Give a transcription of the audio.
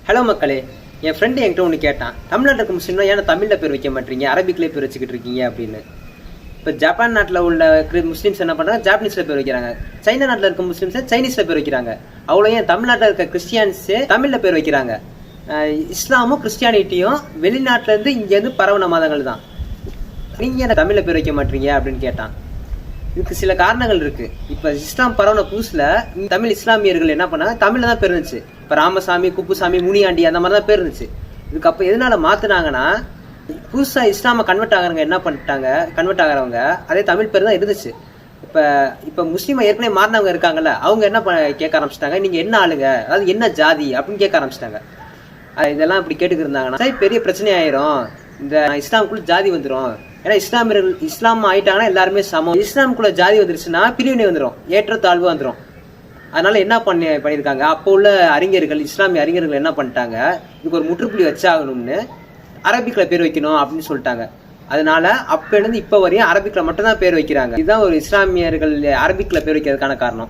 Hello மக்களே, என் friend என்கிட்ட ஒன்று கேட்டான். தமிழ்நாட்டில் இருக்க முஸ்லீம்னா ஏன்னா தமிழில் பேர் வைக்க மாட்டீங்க, அரபிக்லேயே பேர் வச்சுக்கிட்டு இருக்கீங்க அப்படின்னு. இப்போ ஜப்பான் நாட்டில் உள்ள முஸ்லீம்ஸ் என்ன பண்ணுறாங்க, ஜாப்பனீஸில் பேர் வைக்கிறாங்க. சைனா நாட்டில் இருக்க முஸ்லீம்ஸ் சைனீஸில் பேர் வைக்கிறாங்க. அவ்வளோ ஏன் தமிழ்நாட்டில் இருக்க கிறிஸ்டியானிஸே தமிழில் பேர் வைக்கிறாங்க. இஸ்லாமும் கிறிஸ்டியானிட்டியும் வெளிநாட்டிலேருந்து இங்கேருந்து பரவன மதங்கள் தான். நீங்கள் என்ன தமிழில் பேர் வைக்க மாட்டீங்க அப்படின்னு கேட்டான். இதுக்கு சில காரணங்கள் இருக்கு. இப்ப இஸ்லாம் பரவன புதுசுல தமிழ் இஸ்லாமியர்கள் என்ன பண்ணாங்க, தமிழ்ல தான் பேர் இருந்துச்சு. இப்ப ராமசாமி, குப்புசாமி, முனியாண்டி அந்த மாதிரி தான் பேர் இருந்துச்சு. இதுக்கு அப்ப எதனால மாத்தினாங்கன்னா, புதுசா இஸ்லாம கன்வெர்ட் ஆகிறவங்க என்ன பண்ணிட்டாங்க, கன்வெர்ட் ஆகிறவங்க அதே தமிழ் பேர் தான் இருந்துச்சு. இப்ப முஸ்லீமா ஏற்கனவே மாறினவங்க இருக்காங்கல்ல, அவங்க என்ன கேட்க ஆரம்பிச்சிட்டாங்க, நீங்க என்ன ஆளுங்க, அதாவது என்ன ஜாதி அப்படின்னு கேட்க ஆரம்பிச்சிட்டாங்க. இதெல்லாம் இப்படி கேட்டுக்கு இருந்தாங்கன்னா பெரிய பிரச்சனை ஆயிரும். இந்த இஸ்லாமுக்குள்ள ஜாதி வந்துடும். ஏன்னா இஸ்லாம் ஆயிட்டாங்கன்னா எல்லாருமே சமம். இஸ்லாமுக்குள்ள ஜாதி வந்துருச்சுன்னா பிரிவினை வந்துடும், ஏற்றத்தாழ்வு வந்துடும். அதனால என்ன பண்ணியிருக்காங்க, அப்போ உள்ள அறிஞர்கள், இஸ்லாமிய அறிஞர்கள் என்ன பண்ணிட்டாங்க, இதுக்கு ஒரு முற்றுப்புள்ளி வச்சாகணும்னு அரபிக்ல பேர் வைக்கணும் அப்படின்னு சொல்லிட்டாங்க. அதனால அப்ப இருந்து இப்ப வரையும் அரபிக்ல மட்டும் தான் பேர் வைக்கிறாங்க. இதுதான் ஒரு இஸ்லாமியர்கள் அரபிக்ல பேர் வைக்கிறதுக்கான காரணம்.